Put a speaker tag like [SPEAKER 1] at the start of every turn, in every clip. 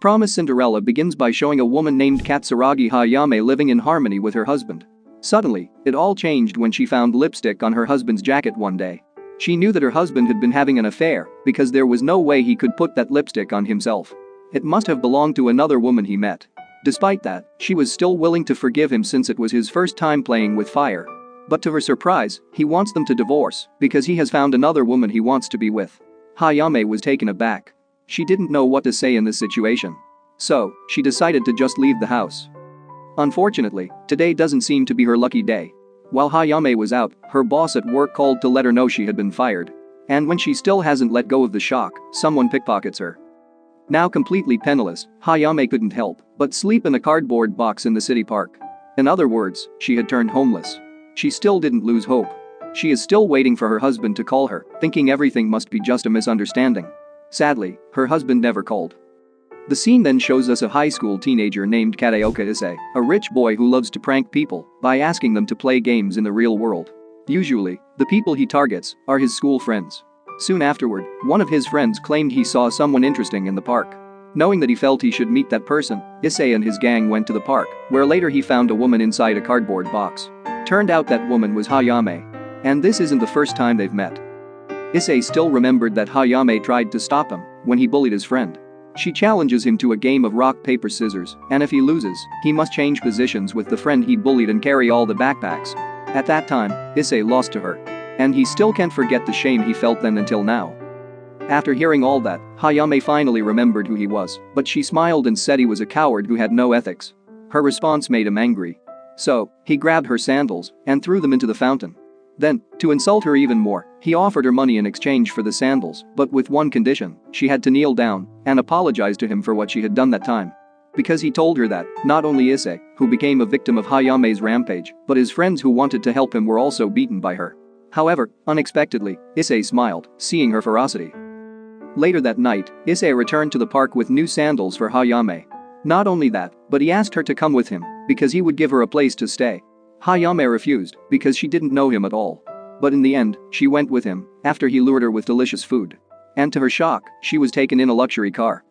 [SPEAKER 1] Promise Cinderella begins by showing a woman named Katsuragi Hayame living in harmony with her husband. Suddenly, it all changed when she found lipstick on her husband's jacket one day. She knew that her husband had been having an affair because there was no way he could put that lipstick on himself. It must have belonged to another woman he met. Despite that, she was still willing to forgive him since it was his first time playing with fire. But to her surprise, he wants them to divorce because he has found another woman he wants to be with. Hayame was taken aback. She didn't know what to say in this situation. So, she decided to just leave the house. Unfortunately, today doesn't seem to be her lucky day. While Hayame was out, her boss at work called to let her know she had been fired. And when she still hasn't let go of the shock, someone pickpockets her. Now completely penniless, Hayame couldn't help but sleep in a cardboard box in the city park. In other words, she had turned homeless. She still didn't lose hope. She is still waiting for her husband to call her, thinking everything must be just a misunderstanding. Sadly, her husband never called. The scene then shows us a high school teenager named Kataoka Issei, a rich boy who loves to prank people by asking them to play games in the real world. Usually, the people he targets are his school friends. Soon afterward, one of his friends claimed he saw someone interesting in the park. Knowing that he felt he should meet that person, Issei and his gang went to the park, where later he found a woman inside a cardboard box. Turned out that woman was Hayame. And this isn't the first time they've met. Issei still remembered that Hayame tried to stop him when he bullied his friend. She challenges him to a game of rock paper scissors, and if he loses, he must change positions with the friend he bullied and carry all the backpacks. At that time, Issei lost to her. And he still can't forget the shame he felt then until now. After hearing all that, Hayame finally remembered who he was, but she smiled and said he was a coward who had no ethics. Her response made him angry. So, he grabbed her sandals and threw them into the fountain. Then, to insult her even more, he offered her money in exchange for the sandals, but with one condition: she had to kneel down and apologize to him for what she had done that time. Because he told her that not only Issei, who became a victim of Hayame's rampage, but his friends who wanted to help him were also beaten by her. However, unexpectedly, Issei smiled, seeing her ferocity. Later that night, Issei returned to the park with new sandals for Hayame. Not only that, but he asked her to come with him because he would give her a place to stay. Hayame refused because she didn't know him at all. But in the end, she went with him after he lured her with delicious food. And to her shock, she was taken in a luxury car.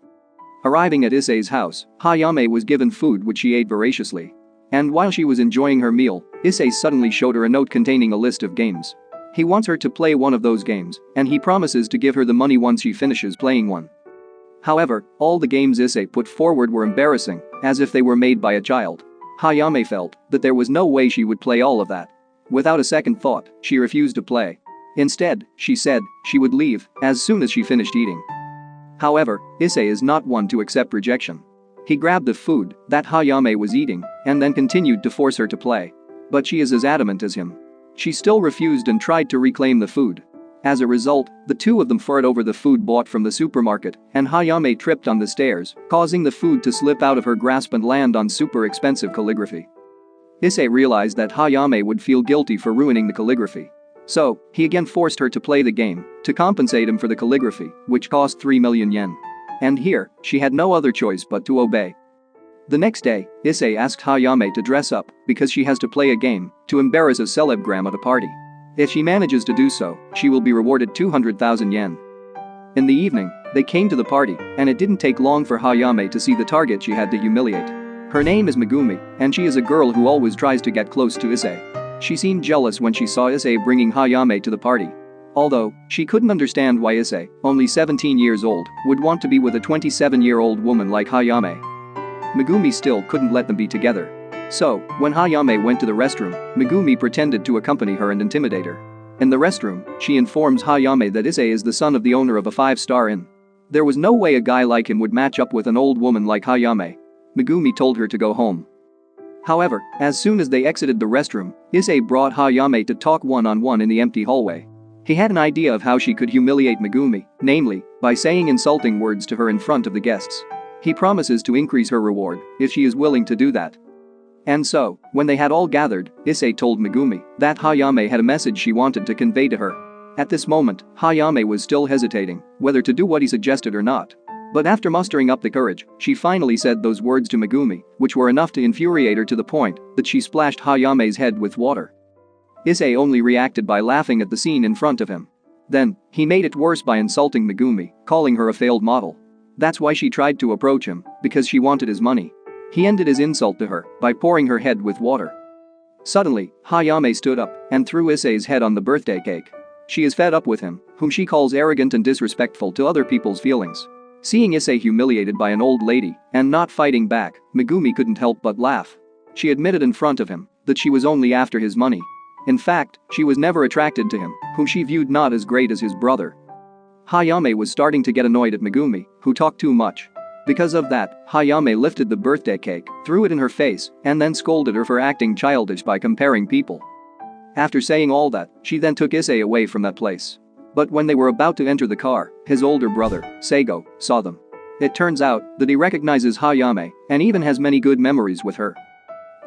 [SPEAKER 1] Arriving at Issei's house, Hayame was given food which she ate voraciously. And while she was enjoying her meal, Issei suddenly showed her a note containing a list of games. He wants her to play one of those games, and he promises to give her the money once she finishes playing one. However, all the games Issei put forward were embarrassing, as if they were made by a child. Hayame felt that there was no way she would play all of that. Without a second thought, she refused to play. Instead, she said she would leave as soon as she finished eating. However, Issei is not one to accept rejection. He grabbed the food that Hayame was eating and then continued to force her to play. But she is as adamant as him. She still refused and tried to reclaim the food. As a result, the two of them fought over the food bought from the supermarket, and Hayame tripped on the stairs, causing the food to slip out of her grasp and land on super expensive calligraphy. Issei realized that Hayame would feel guilty for ruining the calligraphy. So, he again forced her to play the game to compensate him for the calligraphy, which cost 3 million yen. And here, she had no other choice but to obey. The next day, Issei asked Hayame to dress up because she has to play a game to embarrass a celebgram at a party. If she manages to do so, she will be rewarded 200,000 yen. In the evening, they came to the party, and it didn't take long for Hayame to see the target she had to humiliate. Her name is Megumi, and she is a girl who always tries to get close to Issei. She seemed jealous when she saw Issei bringing Hayame to the party. Although, she couldn't understand why Issei, only 17 years old, would want to be with a 27-year-old woman like Hayame. Megumi still couldn't let them be together. So, when Hayame went to the restroom, Megumi pretended to accompany her and intimidate her. In the restroom, she informs Hayame that Issei is the son of the owner of a 5-star inn. There was no way a guy like him would match up with an old woman like Hayame. Megumi told her to go home. However, as soon as they exited the restroom, Issei brought Hayame to talk one-on-one in the empty hallway. He had an idea of how she could humiliate Megumi, namely, by saying insulting words to her in front of the guests. He promises to increase her reward if she is willing to do that. And so, when they had all gathered, Issei told Megumi that Hayame had a message she wanted to convey to her. At this moment, Hayame was still hesitating whether to do what he suggested or not. But after mustering up the courage, she finally said those words to Megumi, which were enough to infuriate her to the point that she splashed Hayame's head with water. Issei only reacted by laughing at the scene in front of him. Then, he made it worse by insulting Megumi, calling her a failed model. That's why she tried to approach him, because she wanted his money. He ended his insult to her by pouring her head with water. Suddenly, Hayame stood up and threw Issei's head on the birthday cake. She is fed up with him, whom she calls arrogant and disrespectful to other people's feelings. Seeing Issei humiliated by an old lady and not fighting back, Megumi couldn't help but laugh. She admitted in front of him that she was only after his money. In fact, she was never attracted to him, whom she viewed not as great as his brother. Hayame was starting to get annoyed at Megumi, who talked too much. Because of that, Hayame lifted the birthday cake, threw it in her face, and then scolded her for acting childish by comparing people. After saying all that, she then took Issei away from that place. But when they were about to enter the car, his older brother, Seigo, saw them. It turns out that he recognizes Hayame and even has many good memories with her.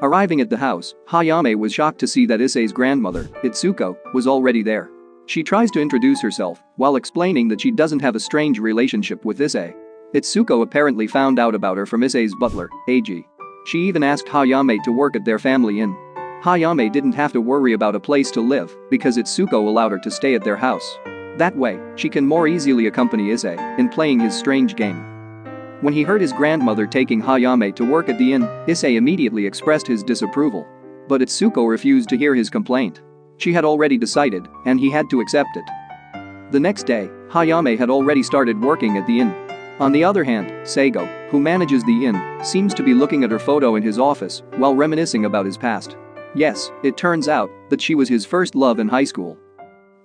[SPEAKER 1] Arriving at the house, Hayame was shocked to see that Issei's grandmother, Itsuko, was already there. She tries to introduce herself while explaining that she doesn't have a strange relationship with Issei. Itsuko apparently found out about her from Issei's butler, Eiji. She even asked Hayame to work at their family inn. Hayame didn't have to worry about a place to live because Itsuko allowed her to stay at their house. That way, she can more easily accompany Issei in playing his strange game. When he heard his grandmother taking Hayame to work at the inn, Issei immediately expressed his disapproval. But Itsuko refused to hear his complaint. She had already decided, and he had to accept it. The next day, Hayame had already started working at the inn. On the other hand, Seigo, who manages the inn, seems to be looking at her photo in his office while reminiscing about his past. Yes, it turns out that she was his first love in high school.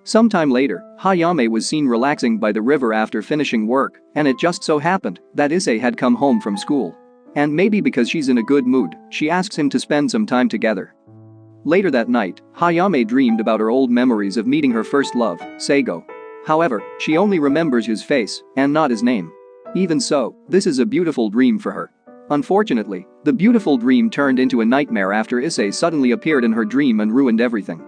[SPEAKER 1] Sometime later, Hayame was seen relaxing by the river after finishing work, and it just so happened that Issei had come home from school. And maybe because she's in a good mood, she asks him to spend some time together. Later that night, Hayame dreamed about her old memories of meeting her first love, Seigo. However, she only remembers his face and not his name. Even so, this is a beautiful dream for her. Unfortunately, the beautiful dream turned into a nightmare after Issei suddenly appeared in her dream and ruined everything.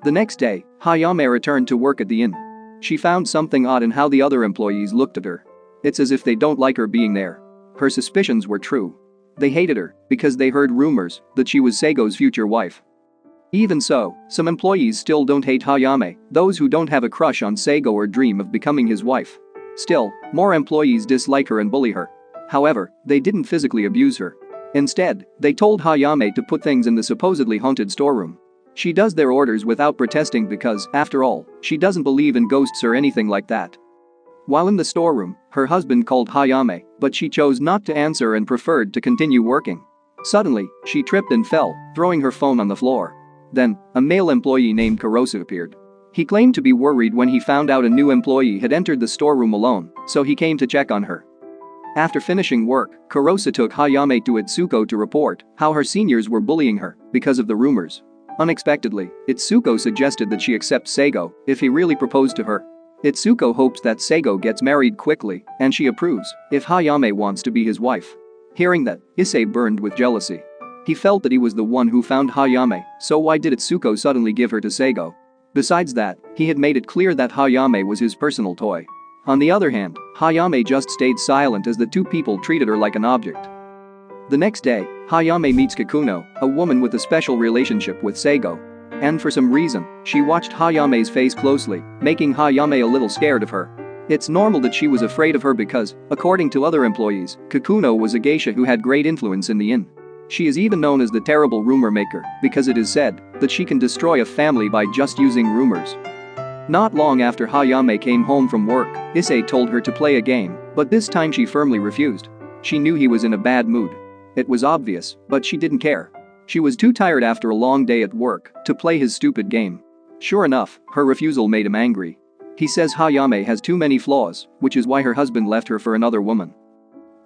[SPEAKER 1] The next day, Hayame returned to work at the inn. She found something odd in how the other employees looked at her. It's as if they don't like her being there. Her suspicions were true. They hated her because they heard rumors that she was Seigo's future wife. Even so, some employees still don't hate Hayame, those who don't have a crush on Seigo or dream of becoming his wife. Still, more employees dislike her and bully her. However, they didn't physically abuse her. Instead, they told Hayame to put things in the supposedly haunted storeroom. She does their orders without protesting because, after all, she doesn't believe in ghosts or anything like that. While in the storeroom, her husband called Hayame, but she chose not to answer and preferred to continue working. Suddenly, she tripped and fell, throwing her phone on the floor. Then, a male employee named Kurosu appeared. He claimed to be worried when he found out a new employee had entered the storeroom alone, so he came to check on her. After finishing work, Kurosu took Hayame to Itsuko to report how her seniors were bullying her because of the rumors. Unexpectedly, Itsuko suggested that she accept Seigo if he really proposed to her. Itsuko hopes that Seigo gets married quickly, and she approves if Hayame wants to be his wife. Hearing that, Issei burned with jealousy. He felt that he was the one who found Hayame, so why did Itsuko suddenly give her to Seigo? Besides that, he had made it clear that Hayame was his personal toy. On the other hand, Hayame just stayed silent as the two people treated her like an object. The next day, Hayame meets Kikuno, a woman with a special relationship with Seigo. And for some reason, she watched Hayame's face closely, making Hayame a little scared of her. It's normal that she was afraid of her because, according to other employees, Kikuno was a geisha who had great influence in the inn. She is even known as the terrible rumor maker because it is said that she can destroy a family by just using rumors. Not long after Hayame came home from work, Issei told her to play a game, but this time she firmly refused. She knew he was in a bad mood. It was obvious, but she didn't care. She was too tired after a long day at work to play his stupid game. Sure enough, her refusal made him angry. He says Hayame has too many flaws, which is why her husband left her for another woman.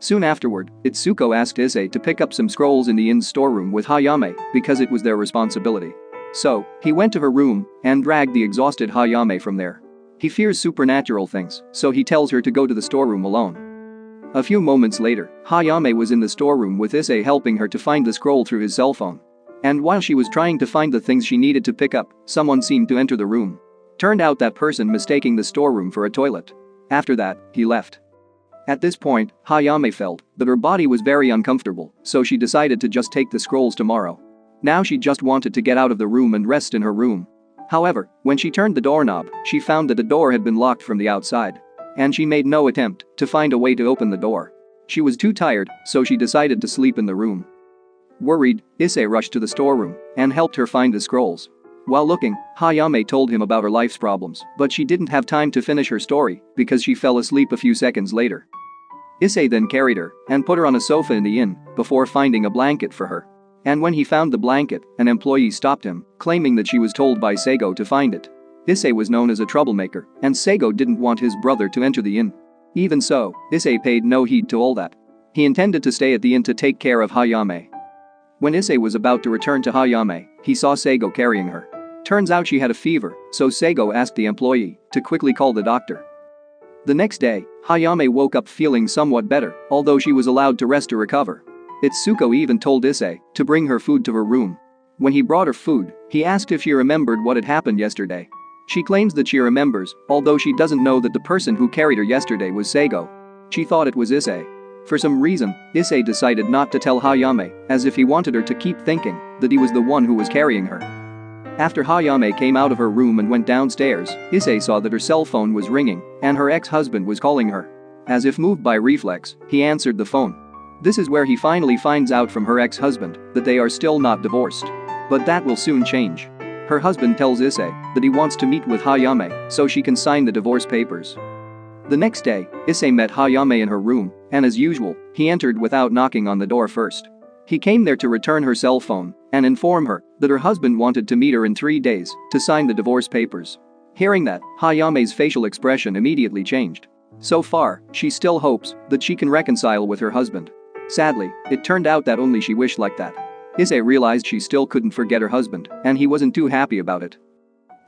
[SPEAKER 1] Soon afterward, Itsuko asked Issei to pick up some scrolls in the inn's storeroom with Hayame because it was their responsibility. So, he went to her room and dragged the exhausted Hayame from there. He fears supernatural things, so he tells her to go to the storeroom alone. A few moments later, Hayame was in the storeroom with Issei helping her to find the scroll through his cell phone. And while she was trying to find the things she needed to pick up, someone seemed to enter the room. Turned out that person mistaking the storeroom for a toilet. After that, he left. At this point, Hayame felt that her body was very uncomfortable, so she decided to just take the scrolls tomorrow. Now she just wanted to get out of the room and rest in her room. However, when she turned the doorknob, she found that the door had been locked from the outside. and she made no attempt to find a way to open the door. She was too tired, so she decided to sleep in the room. Worried, Issei rushed to the storeroom and helped her find the scrolls. While looking, Hayame told him about her life's problems, but she didn't have time to finish her story because she fell asleep a few seconds later. Issei then carried her and put her on a sofa in the inn before finding a blanket for her. And when he found the blanket, an employee stopped him, claiming that she was told by Seigo to find it. Issei was known as a troublemaker, and Seigo didn't want his brother to enter the inn. Even so, Issei paid no heed to all that. He intended to stay at the inn to take care of Hayame. When Issei was about to return to Hayame, he saw Seigo carrying her. Turns out she had a fever, so Seigo asked the employee to quickly call the doctor. The next day, Hayame woke up feeling somewhat better, although she was allowed to rest to recover. Itsuko even told Issei to bring her food to her room. When he brought her food, he asked if she remembered what had happened yesterday. She claims that she remembers, although she doesn't know that the person who carried her yesterday was Seigo. She thought it was Issei. For some reason, Issei decided not to tell Hayame, as if he wanted her to keep thinking that he was the one who was carrying her. After Hayame came out of her room and went downstairs, Issei saw that her cell phone was ringing and her ex-husband was calling her. As if moved by reflex, he answered the phone. This is where he finally finds out from her ex-husband that they are still not divorced. But that will soon change. Her husband tells Issei that he wants to meet with Hayame so she can sign the divorce papers. The next day, Issei met Hayame in her room, and as usual, he entered without knocking on the door first. He came there to return her cell phone and inform her that her husband wanted to meet her in 3 days to sign the divorce papers. Hearing that, Hayame's facial expression immediately changed. So far, she still hopes that she can reconcile with her husband. Sadly, it turned out that only she wished like that. Issei realized she still couldn't forget her husband, and he wasn't too happy about it.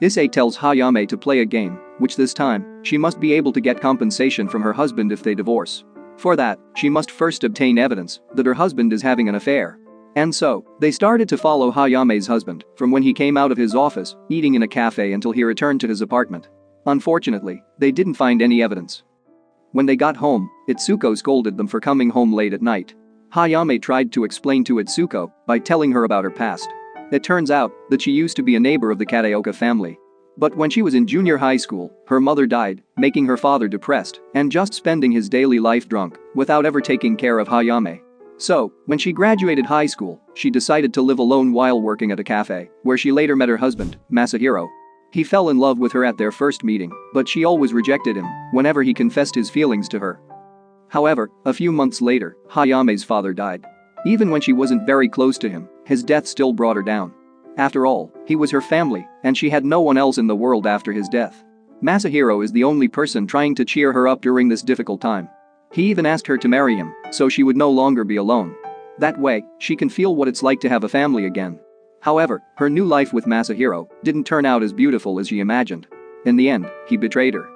[SPEAKER 1] Issei tells Hayame to play a game, which this time, she must be able to get compensation from her husband if they divorce. For that, she must first obtain evidence that her husband is having an affair. And so, they started to follow Hayame's husband from when he came out of his office, eating in a cafe until he returned to his apartment. Unfortunately, they didn't find any evidence. When they got home, Itsuko scolded them for coming home late at night. Hayame tried to explain to Itsuko by telling her about her past. It turns out that she used to be a neighbor of the Kataoka family. But when she was in junior high school, her mother died, making her father depressed and just spending his daily life drunk without ever taking care of Hayame. So, when she graduated high school, she decided to live alone while working at a cafe, where she later met her husband, Masahiro. He fell in love with her at their first meeting, but she always rejected him whenever he confessed his feelings to her. However, a few months later, Hayame's father died. Even when she wasn't very close to him, his death still brought her down. After all, he was her family, and she had no one else in the world after his death. Masahiro is the only person trying to cheer her up during this difficult time. He even asked her to marry him, so she would no longer be alone. That way, she can feel what it's like to have a family again. However, her new life with Masahiro didn't turn out as beautiful as she imagined. In the end, he betrayed her.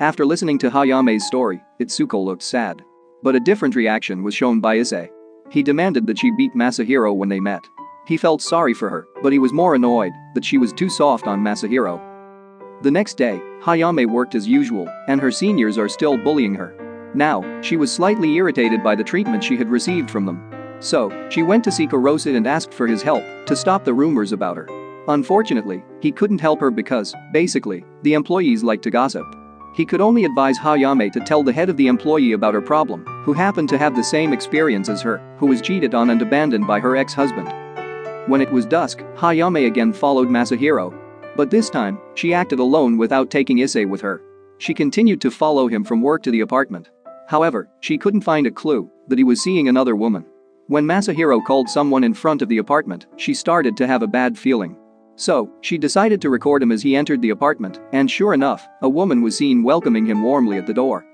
[SPEAKER 1] After listening to Hayame's story, Itsuko looked sad. But a different reaction was shown by Issei. He demanded that she beat Masahiro when they met. He felt sorry for her, but he was more annoyed that she was too soft on Masahiro. The next day, Hayame worked as usual, and her seniors are still bullying her. Now, she was slightly irritated by the treatment she had received from them. So, she went to see Kurosa and asked for his help to stop the rumors about her. Unfortunately, he couldn't help her because, basically, the employees like to gossip. He could only advise Hayame to tell the head of the employee about her problem, who happened to have the same experience as her, who was cheated on and abandoned by her ex-husband. When it was dusk, Hayame again followed Masahiro. But this time, she acted alone without taking Issei with her. She continued to follow him from work to the apartment. However, she couldn't find a clue that he was seeing another woman. When Masahiro called someone in front of the apartment, she started to have a bad feeling. So, she decided to record him as he entered the apartment, and sure enough, a woman was seen welcoming him warmly at the door.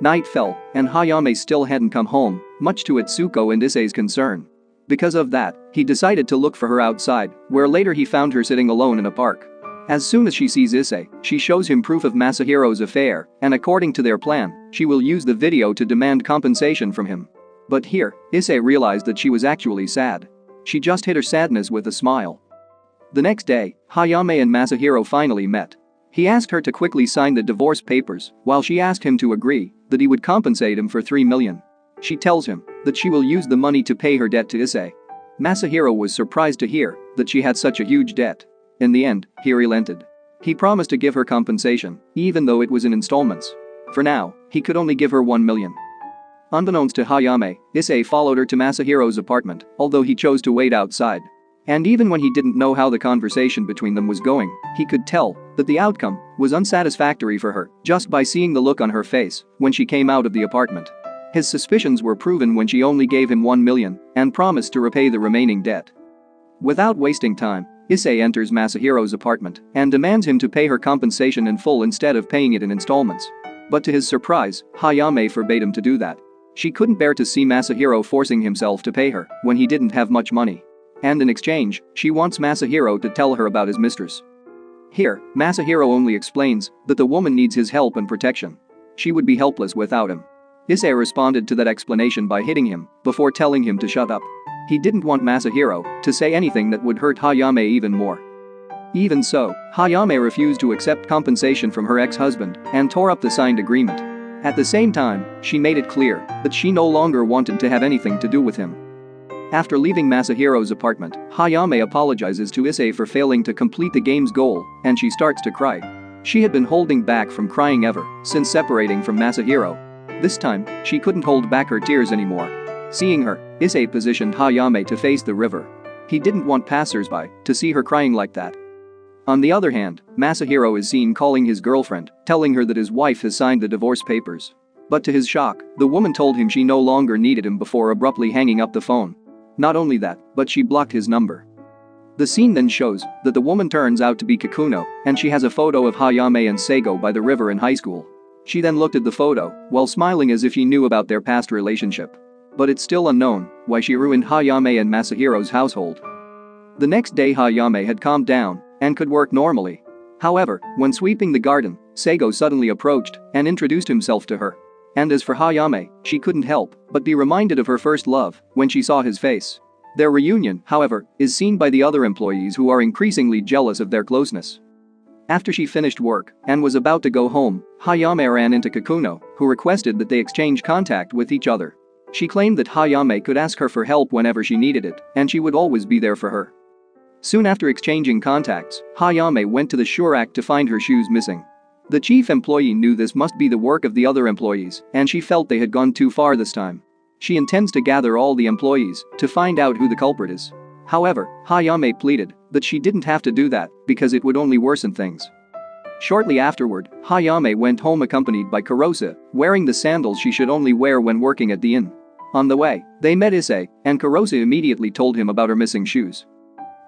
[SPEAKER 1] Night fell, and Hayame still hadn't come home, much to Itsuko and Issei's concern. Because of that, he decided to look for her outside, where later he found her sitting alone in a park. As soon as she sees Issei, she shows him proof of Masahiro's affair, and according to their plan, she will use the video to demand compensation from him. But here, Issei realized that she was actually sad. She just hid her sadness with a smile. The next day, Hayame and Masahiro finally met. He asked her to quickly sign the divorce papers, while she asked him to agree that he would compensate him for 3 million. She tells him that she will use the money to pay her debt to Issei. Masahiro was surprised to hear that she had such a huge debt. In the end, he relented. He promised to give her compensation, even though it was in installments. For now, he could only give her 1 million. Unbeknownst to Hayame, Issei followed her to Masahiro's apartment, although he chose to wait outside. And even when he didn't know how the conversation between them was going, he could tell that the outcome was unsatisfactory for her just by seeing the look on her face when she came out of the apartment. His suspicions were proven when she only gave him 1 million and promised to repay the remaining debt. Without wasting time, Issei enters Masahiro's apartment and demands him to pay her compensation in full instead of paying it in installments. But to his surprise, Hayame forbade him to do that. She couldn't bear to see Masahiro forcing himself to pay her when he didn't have much money. And in exchange, she wants Masahiro to tell her about his mistress. Here, Masahiro only explains that the woman needs his help and protection. She would be helpless without him. Issei responded to that explanation by hitting him before telling him to shut up. He didn't want Masahiro to say anything that would hurt Hayame even more. Even so, Hayame refused to accept compensation from her ex-husband and tore up the signed agreement. At the same time, she made it clear that she no longer wanted to have anything to do with him. After leaving Masahiro's apartment, Hayame apologizes to Issei for failing to complete the game's goal, and she starts to cry. She had been holding back from crying ever since separating from Masahiro. This time, she couldn't hold back her tears anymore. Seeing her, Issei positioned Hayame to face the river. He didn't want passers-by to see her crying like that. On the other hand, Masahiro is seen calling his girlfriend, telling her that his wife has signed the divorce papers. But to his shock, the woman told him she no longer needed him before abruptly hanging up the phone. Not only that, but she blocked his number. The scene then shows that the woman turns out to be Kikuno, and she has a photo of Hayame and Seigo by the river in high school. She then looked at the photo while smiling as if she knew about their past relationship. But it's still unknown why she ruined Hayame and Masahiro's household. The next day Hayame had calmed down and could work normally. However, when sweeping the garden, Seigo suddenly approached and introduced himself to her. And as for Hayame, she couldn't help but be reminded of her first love when she saw his face. Their reunion, however, is seen by the other employees who are increasingly jealous of their closeness. After she finished work and was about to go home, Hayame ran into Kikuno, who requested that they exchange contact with each other. She claimed that Hayame could ask her for help whenever she needed it, and she would always be there for her. Soon after exchanging contacts, Hayame went to the shoe rack to find her shoes missing. The chief employee knew this must be the work of the other employees, and she felt they had gone too far this time. She intends to gather all the employees to find out who the culprit is. However, Hayame pleaded that she didn't have to do that because it would only worsen things. Shortly afterward, Hayame went home accompanied by Kurosa, wearing the sandals she should only wear when working at the inn. On the way, they met Issei, and Kurosa immediately told him about her missing shoes.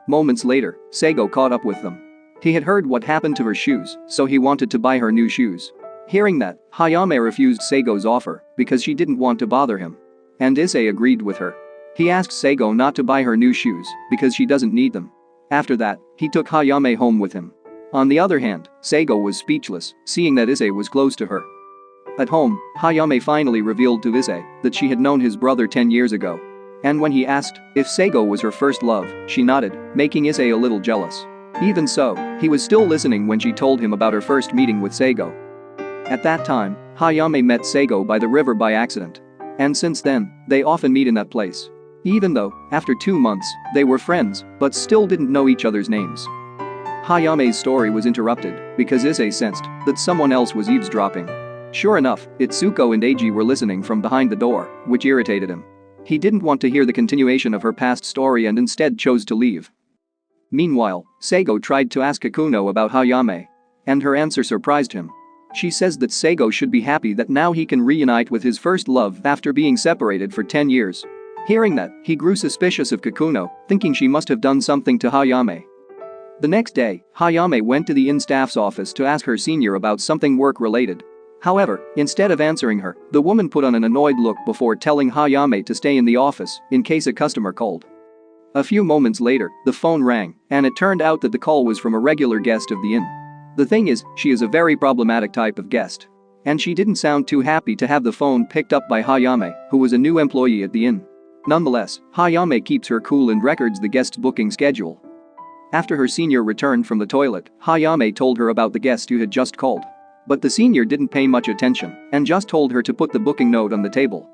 [SPEAKER 1] Moments later, Seigo caught up with them. He had heard what happened to her shoes, so he wanted to buy her new shoes. Hearing that, Hayame refused Seigo's offer because she didn't want to bother him. And Issei agreed with her. He asked Seigo not to buy her new shoes because she doesn't need them. After that, he took Hayame home with him. On the other hand, Seigo was speechless, seeing that Issei was close to her. At home, Hayame finally revealed to Issei that she had known his brother 10 years ago. And when he asked if Seigo was her first love, she nodded, making Issei a little jealous. Even so, he was still listening when she told him about her first meeting with Seigo. At that time, Hayame met Seigo by the river by accident. And since then, they often meet in that place. Even though, after 2 months, they were friends, but still didn't know each other's names. Hayame's story was interrupted because Issei sensed that someone else was eavesdropping. Sure enough, Itsuko and Eiji were listening from behind the door, which irritated him. He didn't want to hear the continuation of her past story and instead chose to leave. Meanwhile, Seigo tried to ask Kikuno about Hayame. And her answer surprised him. She says that Seigo should be happy that now he can reunite with his first love after being separated for 10 years. Hearing that, he grew suspicious of Kikuno, thinking she must have done something to Hayame. The next day, Hayame went to the inn staff's office to ask her senior about something work-related. However, instead of answering her, the woman put on an annoyed look before telling Hayame to stay in the office in case a customer called. A few moments later, the phone rang, and it turned out that the call was from a regular guest of the inn. The thing is, she is a very problematic type of guest. And she didn't sound too happy to have the phone picked up by Hayame, who was a new employee at the inn. Nonetheless, Hayame keeps her cool and records the guest's booking schedule. After her senior returned from the toilet, Hayame told her about the guest who had just called. But the senior didn't pay much attention and just told her to put the booking note on the table.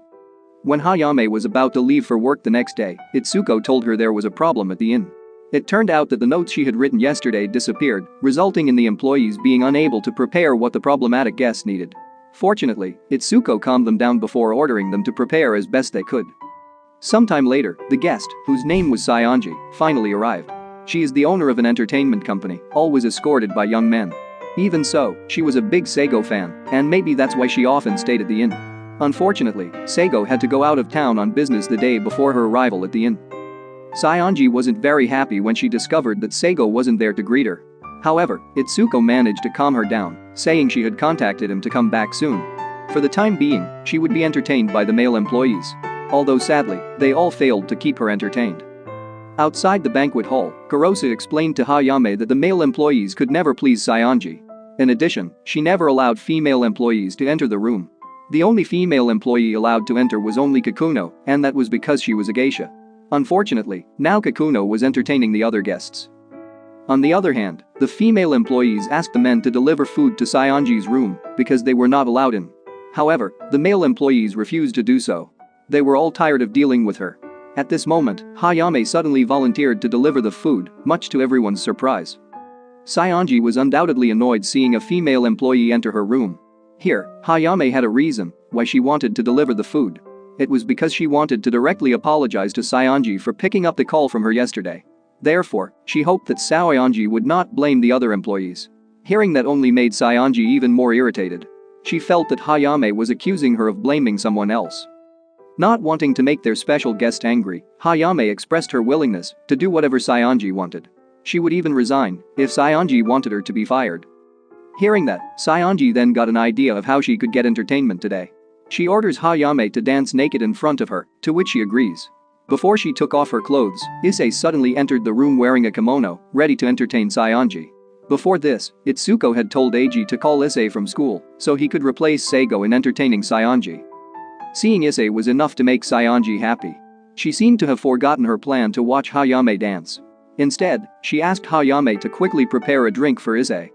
[SPEAKER 1] When Hayame was about to leave for work the next day, Itsuko told her there was a problem at the inn. It turned out that the notes she had written yesterday disappeared, resulting in the employees being unable to prepare what the problematic guest needed. Fortunately, Itsuko calmed them down before ordering them to prepare as best they could. Sometime later, the guest, whose name was Saionji, finally arrived. She is the owner of an entertainment company, always escorted by young men. Even so, she was a big Seigo fan, and maybe that's why she often stayed at the inn. Unfortunately, Seigo had to go out of town on business the day before her arrival at the inn. Saionji wasn't very happy when she discovered that Seigo wasn't there to greet her. However, Itsuko managed to calm her down, saying she had contacted him to come back soon. For the time being, she would be entertained by the male employees. Although sadly, they all failed to keep her entertained. Outside the banquet hall, Kurosa explained to Hayame that the male employees could never please Saionji. In addition, she never allowed female employees to enter the room. The only female employee allowed to enter was only Kikuno, and that was because she was a geisha. Unfortunately, now Kikuno was entertaining the other guests. On the other hand, the female employees asked the men to deliver food to Saionji's room because they were not allowed in. However, the male employees refused to do so. They were all tired of dealing with her. At this moment, Hayame suddenly volunteered to deliver the food, much to everyone's surprise. Saionji was undoubtedly annoyed seeing a female employee enter her room. Here, Hayame had a reason why she wanted to deliver the food. It was because she wanted to directly apologize to Saionji for picking up the call from her yesterday. Therefore, she hoped that Saionji would not blame the other employees. Hearing that only made Saionji even more irritated. She felt that Hayame was accusing her of blaming someone else. Not wanting to make their special guest angry, Hayame expressed her willingness to do whatever Saionji wanted. She would even resign if Saionji wanted her to be fired. Hearing that, Saionji then got an idea of how she could get entertainment today. She orders Hayame to dance naked in front of her, to which she agrees. Before she took off her clothes, Issei suddenly entered the room wearing a kimono, ready to entertain Saionji. Before this, Itsuko had told Eiji to call Issei from school so he could replace Seigo in entertaining Saionji. Seeing Issei was enough to make Saionji happy. She seemed to have forgotten her plan to watch Hayame dance. Instead, she asked Hayame to quickly prepare a drink for Issei.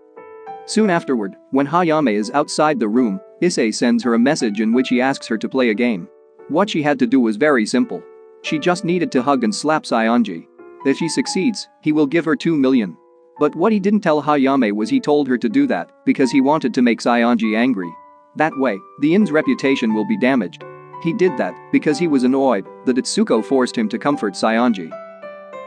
[SPEAKER 1] Soon afterward, when Hayame is outside the room, Issei sends her a message in which he asks her to play a game. What she had to do was very simple. She just needed to hug and slap Saionji. If she succeeds, he will give her 2 million. But what he didn't tell Hayame was he told her to do that because he wanted to make Saionji angry. That way, the inn's reputation will be damaged. He did that because he was annoyed that Itsuko forced him to comfort Saionji.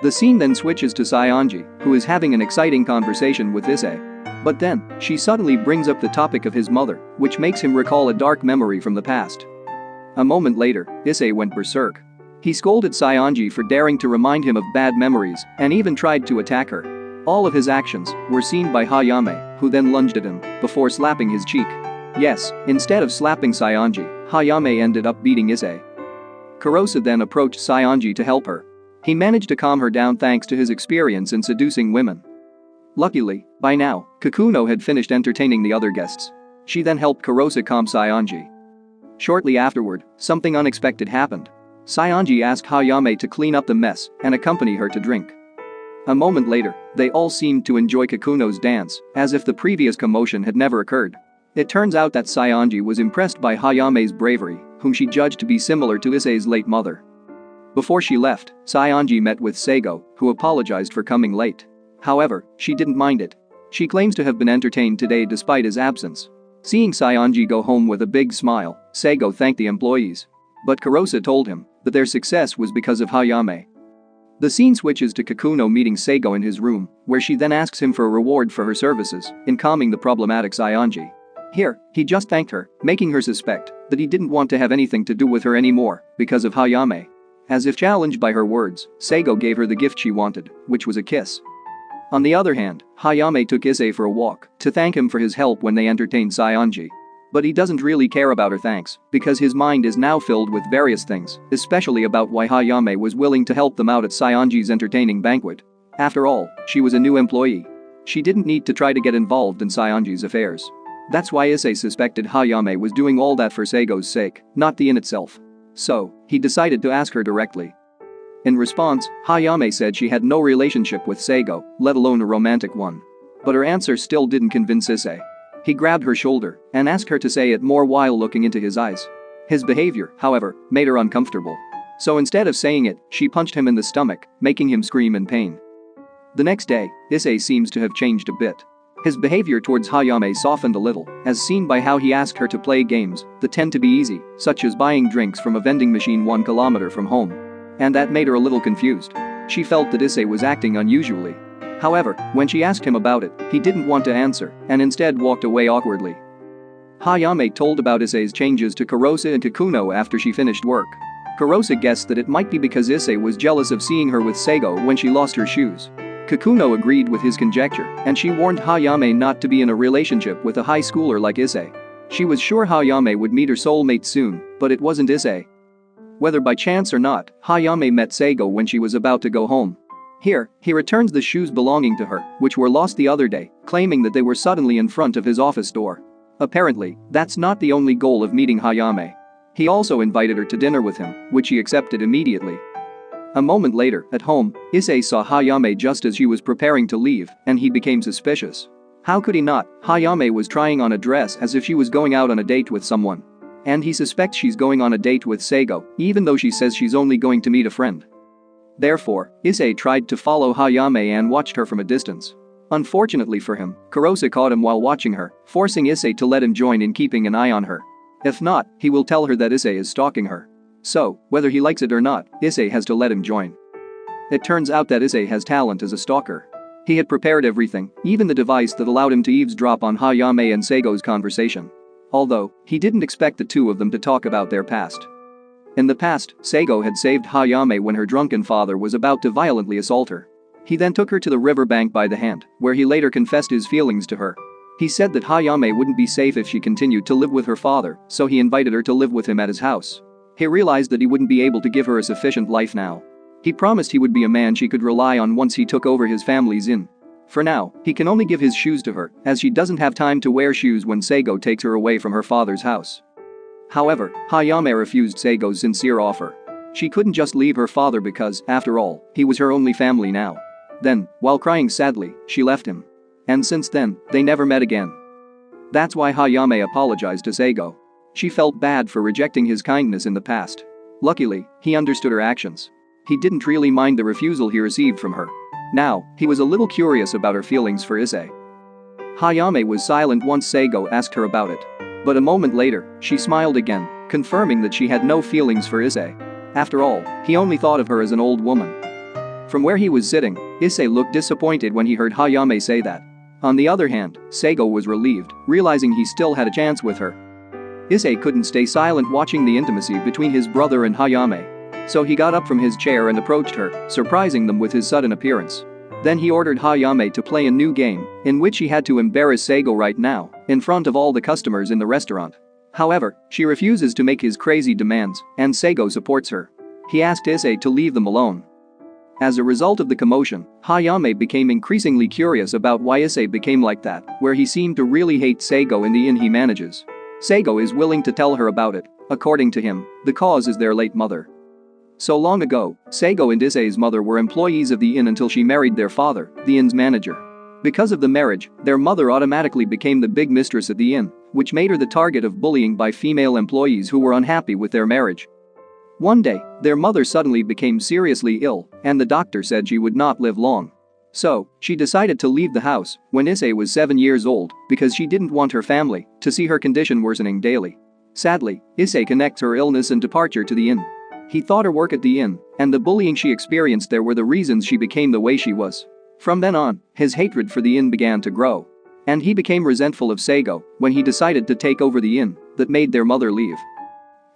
[SPEAKER 1] The scene then switches to Saionji, who is having an exciting conversation with Issei. But then, she suddenly brings up the topic of his mother, which makes him recall a dark memory from the past. A moment later, Issei went berserk. He scolded Saionji for daring to remind him of bad memories and even tried to attack her. All of his actions were seen by Hayame, who then lunged at him before slapping his cheek. Yes, instead of slapping Saionji, Hayame ended up beating Issei. Kurosa then approached Saionji to help her. He managed to calm her down thanks to his experience in seducing women. Luckily, by now, Kikuno had finished entertaining the other guests. She then helped Kurosa calm Saionji. Shortly afterward, something unexpected happened. Saionji asked Hayame to clean up the mess and accompany her to drink. A moment later, they all seemed to enjoy Kikuno's dance, as if the previous commotion had never occurred. It turns out that Saionji was impressed by Hayame's bravery, whom she judged to be similar to Issei's late mother. Before she left, Saionji met with Seigo, who apologized for coming late. However, she didn't mind it. She claims to have been entertained today despite his absence. Seeing Saionji go home with a big smile, Seigo thanked the employees. But Kurosa told him that their success was because of Hayame. The scene switches to Kikuno meeting Seigo in his room, where she then asks him for a reward for her services in calming the problematic Saionji. Here, he just thanked her, making her suspect that he didn't want to have anything to do with her anymore because of Hayame. As if challenged by her words, Seigo gave her the gift she wanted, which was a kiss. On the other hand, Hayame took Issei for a walk to thank him for his help when they entertained Saionji. But he doesn't really care about her thanks because his mind is now filled with various things, especially about why Hayame was willing to help them out at Saionji's entertaining banquet. After all, she was a new employee. She didn't need to try to get involved in Saionji's affairs. That's why Issei suspected Hayame was doing all that for Seigo's sake, not the inn itself. So, he decided to ask her directly. In response, Hayame said she had no relationship with Seigo, let alone a romantic one. But her answer still didn't convince Issei. He grabbed her shoulder and asked her to say it more while looking into his eyes. His behavior, however, made her uncomfortable. So instead of saying it, she punched him in the stomach, making him scream in pain. The next day, Issei seems to have changed a bit. His behavior towards Hayame softened a little, as seen by how he asked her to play games that tend to be easy, such as buying drinks from a vending machine 1 kilometer from home. And that made her a little confused. She felt that Issei was acting unusually. However, when she asked him about it, he didn't want to answer and instead walked away awkwardly. Hayame told about Issei's changes to Kurosa and Kikuno after she finished work. Kurosa guessed that it might be because Issei was jealous of seeing her with Seigo when she lost her shoes. Kikuno agreed with his conjecture, and she warned Hayame not to be in a relationship with a high schooler like Issei. She was sure Hayame would meet her soulmate soon, but it wasn't Issei. Whether by chance or not, Hayame met Seigo when she was about to go home. Here, he returns the shoes belonging to her, which were lost the other day, claiming that they were suddenly in front of his office door. Apparently, that's not the only goal of meeting Hayame. He also invited her to dinner with him, which she accepted immediately. A moment later, at home, Issei saw Hayame just as she was preparing to leave, and he became suspicious. How could he not? Hayame was trying on a dress as if she was going out on a date with someone. And he suspects she's going on a date with Seigo, even though she says she's only going to meet a friend. Therefore, Issei tried to follow Hayame and watched her from a distance. Unfortunately for him, Kurosa caught him while watching her, forcing Issei to let him join in keeping an eye on her. If not, he will tell her that Issei is stalking her. So, whether he likes it or not, Issei has to let him join. It turns out that Issei has talent as a stalker. He had prepared everything, even the device that allowed him to eavesdrop on Hayame and Seigo's conversation. Although, he didn't expect the two of them to talk about their past. In the past, Seigo had saved Hayame when her drunken father was about to violently assault her. He then took her to the riverbank by the hand, where he later confessed his feelings to her. He said that Hayame wouldn't be safe if she continued to live with her father, so he invited her to live with him at his house. He realized that he wouldn't be able to give her a sufficient life now. He promised he would be a man she could rely on once he took over his family's inn. For now, he can only give his shoes to her, as she doesn't have time to wear shoes when Seigo takes her away from her father's house. However, Hayame refused Seigo's sincere offer. She couldn't just leave her father because, after all, he was her only family now. Then, while crying sadly, she left him. And since then, they never met again. That's why Hayame apologized to Seigo. She felt bad for rejecting his kindness in the past. Luckily, he understood her actions. He didn't really mind the refusal he received from her. Now, he was a little curious about her feelings for Issei. Hayame was silent once Seigo asked her about it. But a moment later, she smiled again, confirming that she had no feelings for Issei. After all, he only thought of her as an old woman. From where he was sitting, Issei looked disappointed when he heard Hayame say that. On the other hand, Seigo was relieved, realizing he still had a chance with her. Issei couldn't stay silent watching the intimacy between his brother and Hayame. So he got up from his chair and approached her, surprising them with his sudden appearance. Then he ordered Hayame to play a new game, in which he had to embarrass Seigo right now, in front of all the customers in the restaurant. However, she refuses to make his crazy demands, and Seigo supports her. He asked Issei to leave them alone. As a result of the commotion, Hayame became increasingly curious about why Issei became like that, where he seemed to really hate Seigo in the inn he manages. Seigo is willing to tell her about it. According to him, the cause is their late mother. So long ago, Seigo and Issei's mother were employees of the inn until she married their father, the inn's manager. Because of the marriage, their mother automatically became the big mistress at the inn, which made her the target of bullying by female employees who were unhappy with their marriage. One day, their mother suddenly became seriously ill, and the doctor said she would not live long. So, she decided to leave the house when Issei was 7 years old because she didn't want her family to see her condition worsening daily. Sadly, Issei connects her illness and departure to the inn. He thought her work at the inn and the bullying she experienced there were the reasons she became the way she was. From then on, his hatred for the inn began to grow. And he became resentful of Seigo when he decided to take over the inn that made their mother leave.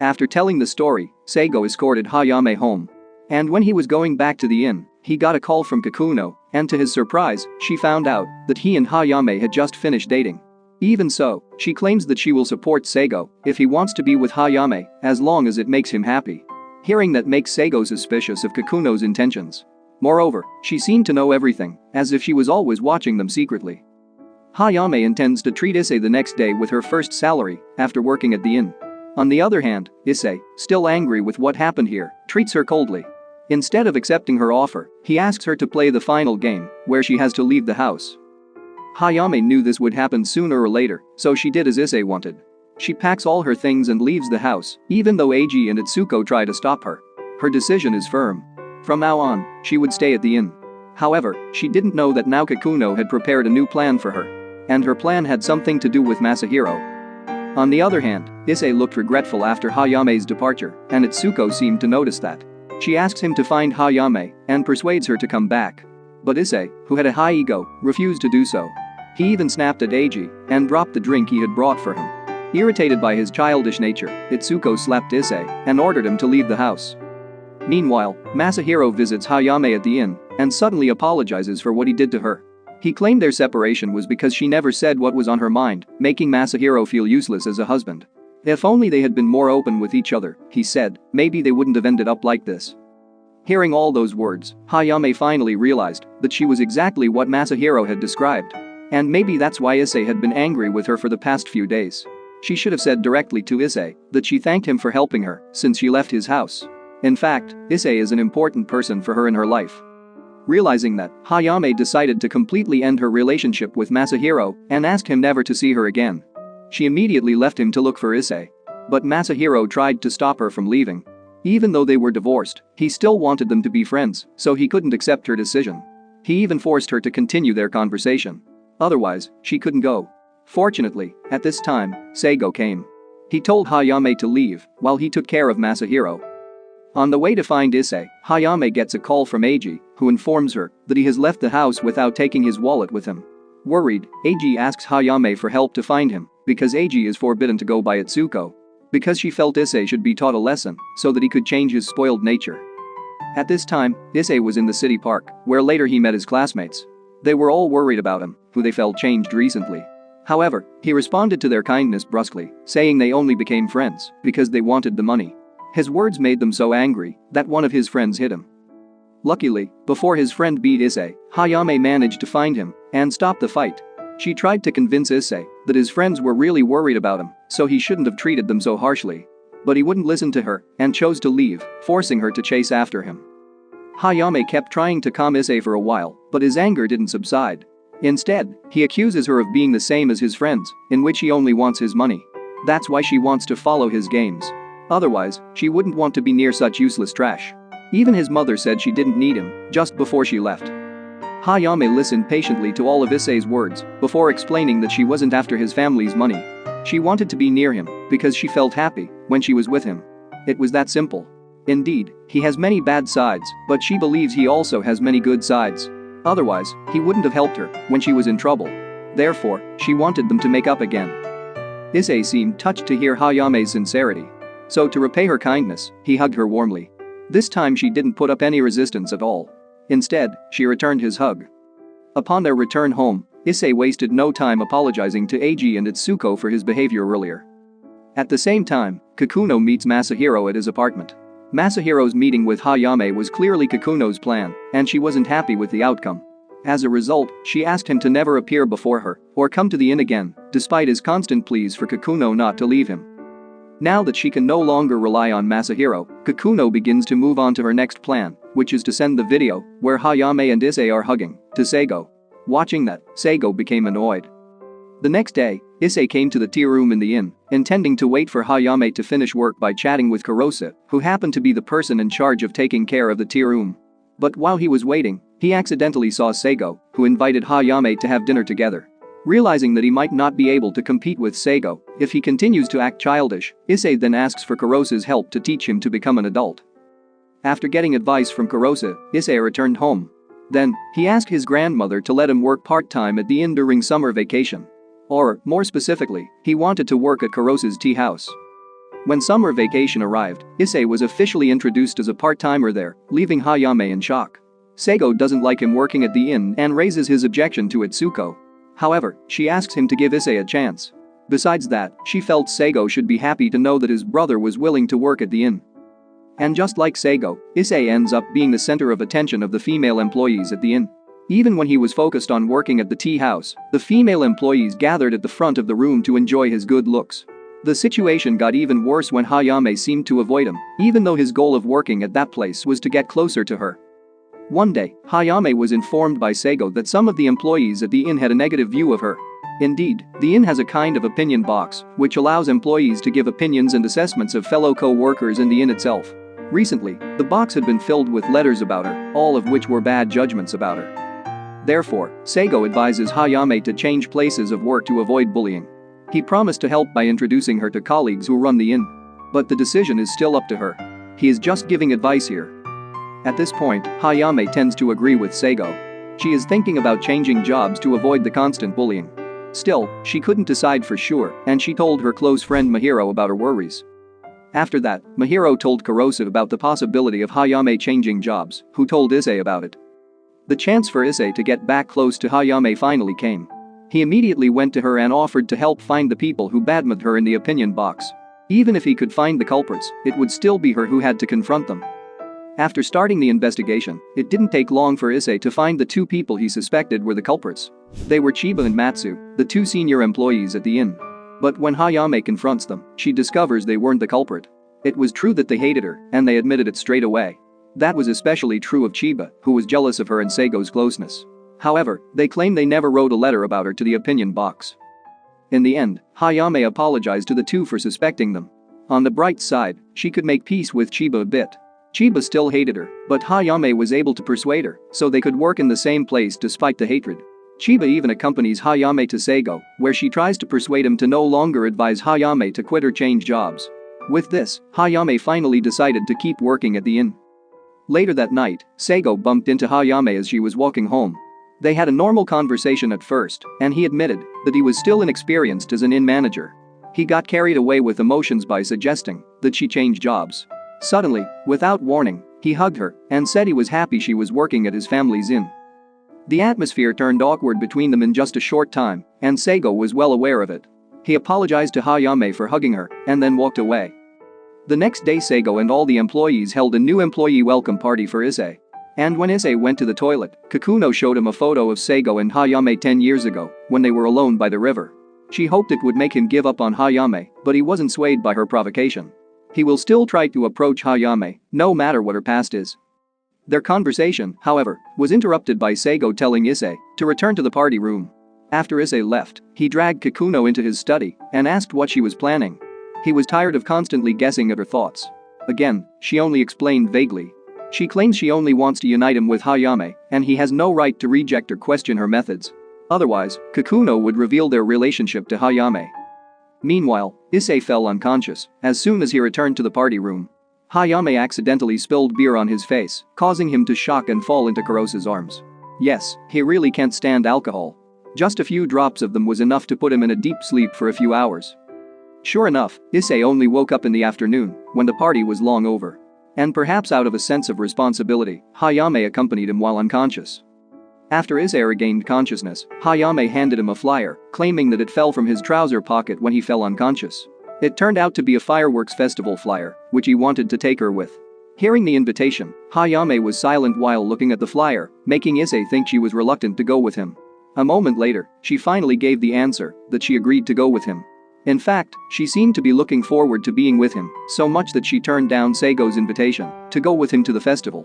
[SPEAKER 1] After telling the story, Seigo escorted Hayame home. And when he was going back to the inn, he got a call from Kikuno, and to his surprise, she found out that he and Hayame had just finished dating. Even so, she claims that she will support Seigo if he wants to be with Hayame, as long as it makes him happy. Hearing that makes Seigo suspicious of Kikuno's intentions. Moreover, she seemed to know everything, as if she was always watching them secretly. Hayame intends to treat Issei the next day with her first salary after working at the inn. On the other hand, Issei, still angry with what happened here, treats her coldly. Instead of accepting her offer, he asks her to play the final game, where she has to leave the house. Hayame knew this would happen sooner or later, so she did as Issei wanted. She packs all her things and leaves the house, even though Eiji and Itsuko try to stop her. Her decision is firm. From now on, she would stay at the inn. However, she didn't know that now Kikuno had prepared a new plan for her. and her plan had something to do with Masahiro. On the other hand, Issei looked regretful after Hayame's departure, and Itsuko seemed to notice that. She asks him to find Hayame and persuades her to come back. But Issei, who had a high ego, refused to do so. He even snapped at Eiji and dropped the drink he had brought for him. Irritated by his childish nature, Itsuko slapped Issei and ordered him to leave the house. Meanwhile, Masahiro visits Hayame at the inn and suddenly apologizes for what he did to her. He claimed their separation was because she never said what was on her mind, making Masahiro feel useless as a husband. If only they had been more open with each other, he said, maybe they wouldn't have ended up like this. Hearing all those words, Hayame finally realized that she was exactly what Masahiro had described. And maybe that's why Issei had been angry with her for the past few days. She should have said directly to Issei that she thanked him for helping her since she left his house. In fact, Issei is an important person for her in her life. Realizing that, Hayame decided to completely end her relationship with Masahiro and asked him never to see her again. She immediately left him to look for Issei. But Masahiro tried to stop her from leaving. Even though they were divorced, he still wanted them to be friends, so he couldn't accept her decision. He even forced her to continue their conversation. Otherwise, she couldn't go. Fortunately, at this time, Seigo came. He told Hayame to leave while he took care of Masahiro. On the way to find Issei, Hayame gets a call from Eiji, who informs her that he has left the house without taking his wallet with him. Worried, Eiji asks Hayame for help to find him because Eiji is forbidden to go by Itsuko. Because she felt Issei should be taught a lesson so that he could change his spoiled nature. At this time, Issei was in the city park, where later he met his classmates. They were all worried about him, who they felt changed recently. However, he responded to their kindness brusquely, saying they only became friends because they wanted the money. His words made them so angry that one of his friends hit him. Luckily, before his friend beat Issei, Hayame managed to find him and stop the fight. She tried to convince Issei that his friends were really worried about him, so he shouldn't have treated them so harshly. But he wouldn't listen to her and chose to leave, forcing her to chase after him. Hayame kept trying to calm Issei for a while, but his anger didn't subside. Instead, he accuses her of being the same as his friends, in which he only wants his money. That's why she wants to follow his games. Otherwise, she wouldn't want to be near such useless trash. Even his mother said she didn't need him just before she left. Hayame listened patiently to all of Issei's words before explaining that she wasn't after his family's money. She wanted to be near him because she felt happy when she was with him. It was that simple. Indeed, he has many bad sides, but she believes he also has many good sides. Otherwise, he wouldn't have helped her when she was in trouble. Therefore, she wanted them to make up again. Issei seemed touched to hear Hayame's sincerity. So to repay her kindness, he hugged her warmly. This time she didn't put up any resistance at all. Instead, she returned his hug. Upon their return home, Issei wasted no time apologizing to Eiji and Itsuko for his behavior earlier. At the same time, Kikuno meets Masahiro at his apartment. Masahiro's meeting with Hayame was clearly Kikuno's plan, and she wasn't happy with the outcome. As a result, she asked him to never appear before her or come to the inn again, despite his constant pleas for Kikuno not to leave him. Now that she can no longer rely on Masahiro, Kikuno begins to move on to her next plan, which is to send the video, where Hayame and Issei are hugging, to Seigo. Watching that, Seigo became annoyed. The next day, Issei came to the tea room in the inn, intending to wait for Hayame to finish work by chatting with Kurose, who happened to be the person in charge of taking care of the tea room. But while he was waiting, he accidentally saw Seigo, who invited Hayame to have dinner together. Realizing that he might not be able to compete with Seigo if he continues to act childish, Issei then asks for Kurose's help to teach him to become an adult. After getting advice from Kurose, Issei returned home. Then, he asked his grandmother to let him work part-time at the inn during summer vacation. Or, more specifically, he wanted to work at Kurose's tea house. When summer vacation arrived, Issei was officially introduced as a part-timer there, leaving Hayame in shock. Seigo doesn't like him working at the inn and raises his objection to Itsuko. However, she asks him to give Issei a chance. Besides that, she felt Seigo should be happy to know that his brother was willing to work at the inn. And just like Seigo, Issei ends up being the center of attention of the female employees at the inn. Even when he was focused on working at the tea house, the female employees gathered at the front of the room to enjoy his good looks. The situation got even worse when Hayame seemed to avoid him, even though his goal of working at that place was to get closer to her. One day, Hayame was informed by Seigo that some of the employees at the inn had a negative view of her. Indeed, the inn has a kind of opinion box, which allows employees to give opinions and assessments of fellow co-workers in the inn itself. Recently, the box had been filled with letters about her, all of which were bad judgments about her. Therefore, Seigo advises Hayame to change places of work to avoid bullying. He promised to help by introducing her to colleagues who run the inn. But the decision is still up to her. He is just giving advice here. At this point, Hayame tends to agree with Seigo. She is thinking about changing jobs to avoid the constant bullying. Still, she couldn't decide for sure, and she told her close friend Mahiro about her worries. After that, Mahiro told Kurosu about the possibility of Hayame changing jobs, who told Issei about it. The chance for Issei to get back close to Hayame finally came. He immediately went to her and offered to help find the people who badmouthed her in the opinion box. Even if he could find the culprits, it would still be her who had to confront them. After starting the investigation, it didn't take long for Issei to find the two people he suspected were the culprits. They were Chiba and Matsu, the two senior employees at the inn. But when Hayame confronts them, she discovers they weren't the culprit. It was true that they hated her, and they admitted it straight away. That was especially true of Chiba, who was jealous of her and Seigo's closeness. However, they claim they never wrote a letter about her to the opinion box. In the end, Hayame apologized to the two for suspecting them. On the bright side, she could make peace with Chiba a bit. Chiba still hated her, but Hayame was able to persuade her, so they could work in the same place despite the hatred. Chiba even accompanies Hayame to Seigo, where she tries to persuade him to no longer advise Hayame to quit or change jobs. With this, Hayame finally decided to keep working at the inn. Later that night, Seigo bumped into Hayame as she was walking home. They had a normal conversation at first, and he admitted that he was still inexperienced as an inn manager. He got carried away with emotions by suggesting that she change jobs. Suddenly, without warning, he hugged her and said he was happy she was working at his family's inn. The atmosphere turned awkward between them in just a short time, and Seigo was well aware of it. He apologized to Hayame for hugging her and then walked away. The next day, Seigo and all the employees held a new employee welcome party for Issei. And when Issei went to the toilet, Kikuno showed him a photo of Seigo and Hayame 10 years ago, when they were alone by the river. She hoped it would make him give up on Hayame, but he wasn't swayed by her provocation. He will still try to approach Hayame, no matter what her past is. Their conversation, however, was interrupted by Seigo telling Issei to return to the party room. After Issei left, he dragged Kikuno into his study and asked what she was planning. He was tired of constantly guessing at her thoughts. Again, she only explained vaguely. She claims she only wants to unite him with Hayame, and he has no right to reject or question her methods. Otherwise, Kikuno would reveal their relationship to Hayame. Meanwhile, Issei fell unconscious as soon as he returned to the party room. Hayame accidentally spilled beer on his face, causing him to shock and fall into Kurosu's arms. Yes, he really can't stand alcohol. Just a few drops of them was enough to put him in a deep sleep for a few hours. Sure enough, Issei only woke up in the afternoon, when the party was long over. And perhaps out of a sense of responsibility, Hayame accompanied him while unconscious. After Issei regained consciousness, Hayame handed him a flyer, claiming that it fell from his trouser pocket when he fell unconscious. It turned out to be a fireworks festival flyer, which he wanted to take her with. Hearing the invitation, Hayame was silent while looking at the flyer, making Issei think she was reluctant to go with him. A moment later, she finally gave the answer that she agreed to go with him. In fact, she seemed to be looking forward to being with him, so much that she turned down Seigo's invitation to go with him to the festival.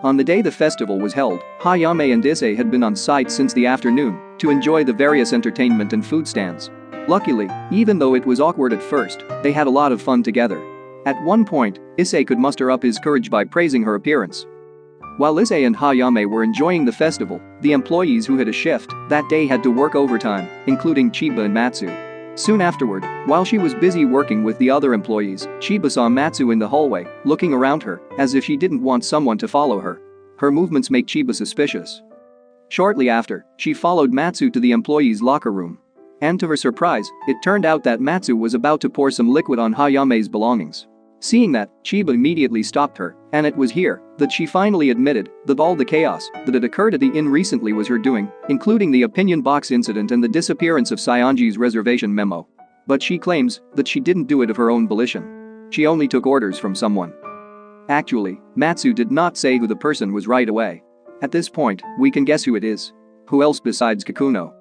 [SPEAKER 1] On the day the festival was held, Hayame and Issei had been on site since the afternoon to enjoy the various entertainment and food stands. Luckily, even though it was awkward at first, they had a lot of fun together. At one point, Issei could muster up his courage by praising her appearance. While Issei and Hayame were enjoying the festival, the employees who had a shift that day had to work overtime, including Chiba and Matsu. Soon afterward, while she was busy working with the other employees, Chiba saw Matsu in the hallway, looking around her, as if she didn't want someone to follow her. Her movements make Chiba suspicious. Shortly after, she followed Matsu to the employees' locker room. And to her surprise, it turned out that Matsu was about to pour some liquid on Hayame's belongings. Seeing that, Chiba immediately stopped her, and it was here that she finally admitted that all the chaos that had occurred at the inn recently was her doing, including the opinion box incident and the disappearance of Saionji's reservation memo. But she claims that she didn't do it of her own volition. She only took orders from someone. Actually, Matsu did not say who the person was right away. At this point, we can guess who it is. Who else besides Kikuno?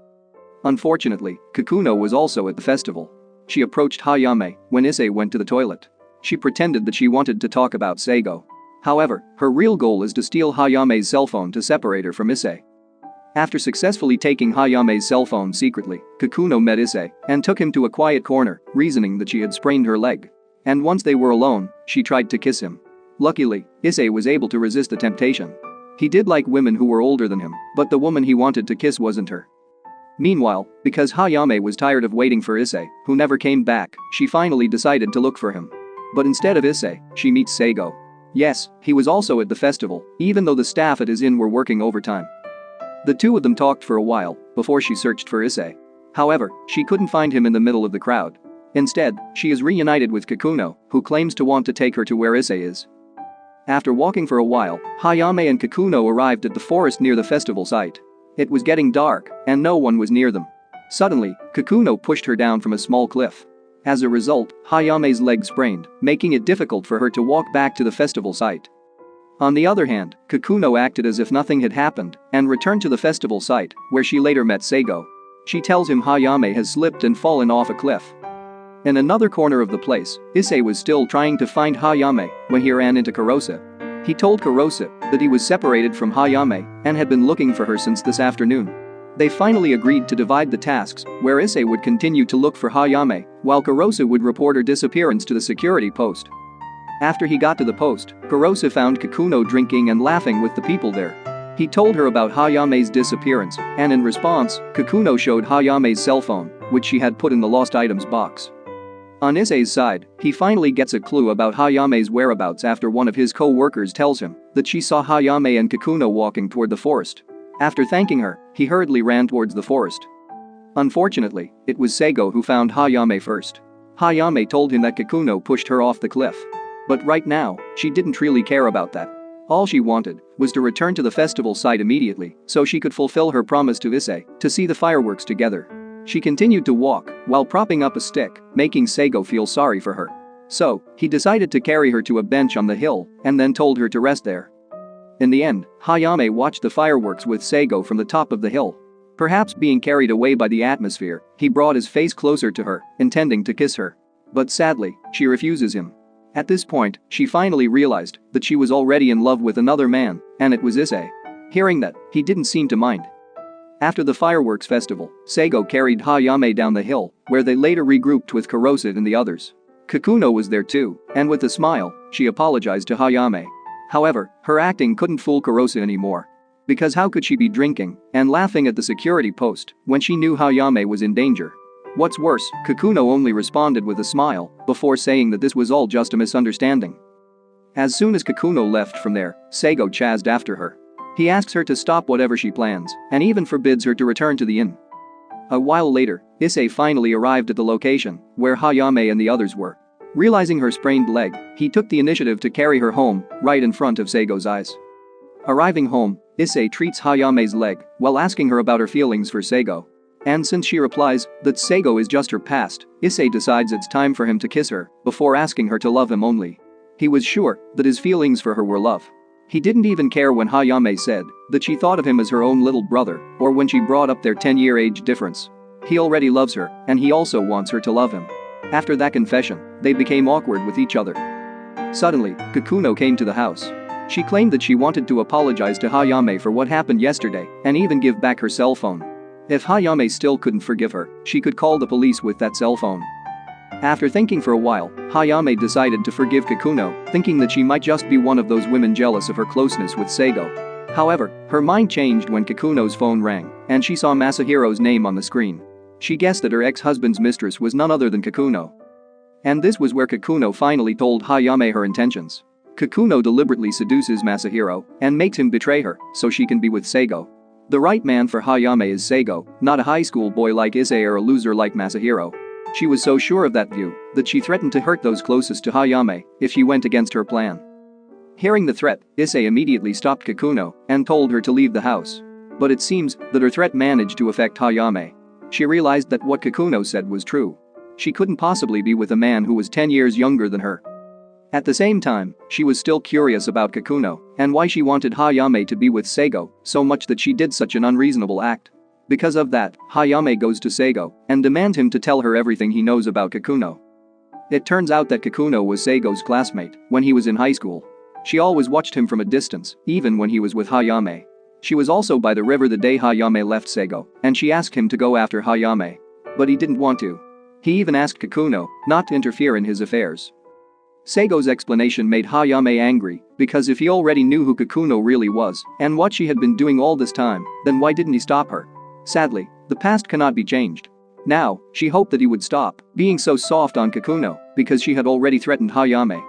[SPEAKER 1] Unfortunately, Kikuno was also at the festival. She approached Hayame when Issei went to the toilet. She pretended that she wanted to talk about Seigo. However, her real goal is to steal Hayame's cell phone to separate her from Issei. After successfully taking Hayame's cell phone secretly, Kikuno met Issei and took him to a quiet corner, reasoning that she had sprained her leg. And once they were alone, she tried to kiss him. Luckily, Issei was able to resist the temptation. He did like women who were older than him, but the woman he wanted to kiss wasn't her. Meanwhile, because Hayame was tired of waiting for Issei, who never came back, she finally decided to look for him. But instead of Issei, she meets Seigo. Yes, he was also at the festival, even though the staff at his inn were working overtime. The two of them talked for a while before she searched for Issei. However, she couldn't find him in the middle of the crowd. Instead, she is reunited with Kikuno, who claims to want to take her to where Issei is. After walking for a while, Hayame and Kikuno arrived at the forest near the festival site. It was getting dark, and no one was near them. Suddenly, Kikuno pushed her down from a small cliff. As a result, Hayame's leg sprained, making it difficult for her to walk back to the festival site. On the other hand, Kikuno acted as if nothing had happened and returned to the festival site, where she later met Seigo. She tells him Hayame has slipped and fallen off a cliff. In another corner of the place, Issei was still trying to find Hayame when he ran into Kurosa. He told Kurosa that he was separated from Hayame and had been looking for her since this afternoon. They finally agreed to divide the tasks, where Issei would continue to look for Hayame, while Kurosa would report her disappearance to the security post. After he got to the post, Kurosa found Kikuno drinking and laughing with the people there. He told her about Hayame's disappearance, and in response, Kikuno showed Hayame's cell phone, which she had put in the lost items box. On Issei's side, he finally gets a clue about Hayame's whereabouts after one of his co-workers tells him that she saw Hayame and Kikuno walking toward the forest. After thanking her, he hurriedly ran towards the forest. Unfortunately, it was Seigo who found Hayame first. Hayame told him that Kikuno pushed her off the cliff. But right now, she didn't really care about that. All she wanted was to return to the festival site immediately so she could fulfill her promise to Issei to see the fireworks together. She continued to walk while propping up a stick, making Seigo feel sorry for her. So, he decided to carry her to a bench on the hill and then told her to rest there. In the end, Hayame watched the fireworks with Seigo from the top of the hill. Perhaps being carried away by the atmosphere, he brought his face closer to her, intending to kiss her. But sadly, she refuses him. At this point, she finally realized that she was already in love with another man, and it was Issei. Hearing that, he didn't seem to mind. After the fireworks festival, Seigo carried Hayame down the hill, where they later regrouped with Kurosa and the others. Kikuno was there too, and with a smile, she apologized to Hayame. However, her acting couldn't fool Kurosa anymore. Because how could she be drinking and laughing at the security post when she knew Hayame was in danger? What's worse, Kikuno only responded with a smile before saying that this was all just a misunderstanding. As soon as Kikuno left from there, Seigo chased after her. He asks her to stop whatever she plans and even forbids her to return to the inn. A while later, Issei finally arrived at the location where Hayame and the others were. Realizing her sprained leg, he took the initiative to carry her home right in front of Seigo's eyes. Arriving home, Issei treats Hayame's leg while asking her about her feelings for Seigo. And since she replies that Seigo is just her past, Issei decides it's time for him to kiss her before asking her to love him only. He was sure that his feelings for her were love. He didn't even care when Hayame said that she thought of him as her own little brother or when she brought up their 10-year age difference. He already loves her, and he also wants her to love him. After that confession, they became awkward with each other. Suddenly, Kikuno came to the house. She claimed that she wanted to apologize to Hayame for what happened yesterday and even give back her cell phone. If Hayame still couldn't forgive her, she could call the police with that cell phone. After thinking for a while, Hayame decided to forgive Kikuno, thinking that she might just be one of those women jealous of her closeness with Seigo. However, her mind changed when Kikuno's phone rang, and she saw Masahiro's name on the screen. She guessed that her ex-husband's mistress was none other than Kikuno. And this was where Kikuno finally told Hayame her intentions. Kikuno deliberately seduces Masahiro and makes him betray her so she can be with Seigo. The right man for Hayame is Seigo, not a high school boy like Issei or a loser like Masahiro. She was so sure of that view that she threatened to hurt those closest to Hayame if she went against her plan. Hearing the threat, Issei immediately stopped Kikuno and told her to leave the house. But it seems that her threat managed to affect Hayame. She realized that what Kikuno said was true. She couldn't possibly be with a man who was 10 years younger than her. At the same time, she was still curious about Kikuno and why she wanted Hayame to be with Seigo so much that she did such an unreasonable act. Because of that, Hayame goes to Seigo and demands him to tell her everything he knows about Kikuno. It turns out that Kikuno was Seigo's classmate when he was in high school. She always watched him from a distance, even when he was with Hayame. She was also by the river the day Hayame left Seigo, and she asked him to go after Hayame. But he didn't want to. He even asked Kikuno not to interfere in his affairs. Seigo's explanation made Hayame angry, because if he already knew who Kikuno really was and what she had been doing all this time, then why didn't he stop her? Sadly, the past cannot be changed. Now, she hoped that he would stop being so soft on Kikuno, because she had already threatened Hayame.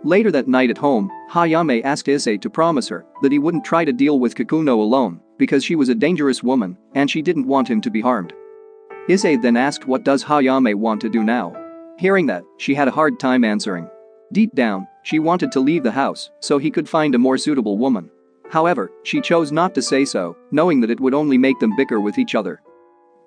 [SPEAKER 1] Later that night at home, Hayame asked Issei to promise her that he wouldn't try to deal with Kikuno alone, because she was a dangerous woman and she didn't want him to be harmed. Issei then asked what does Hayame want to do now? Hearing that, she had a hard time answering. Deep down, she wanted to leave the house so he could find a more suitable woman. However, she chose not to say so, knowing that it would only make them bicker with each other.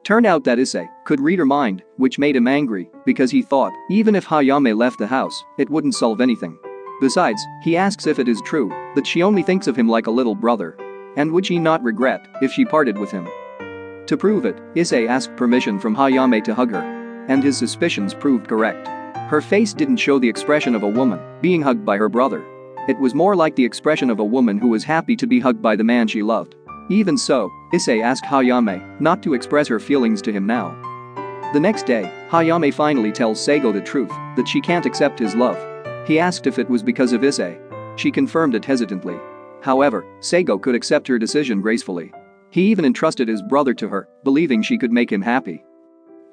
[SPEAKER 1] Turned out that Issei could read her mind, which made him angry because he thought even if Hayame left the house, it wouldn't solve anything. Besides, he asks if it is true that she only thinks of him like a little brother. And would she not regret if she parted with him? To prove it, Issei asked permission from Hayame to hug her. And his suspicions proved correct. Her face didn't show the expression of a woman being hugged by her brother. It was more like the expression of a woman who was happy to be hugged by the man she loved. Even so, Issei asked Hayame not to express her feelings to him now. The next day, Hayame finally tells Seigo the truth that she can't accept his love. He asked if it was because of Issei. She confirmed it hesitantly. However, Seigo could accept her decision gracefully. He even entrusted his brother to her, believing she could make him happy.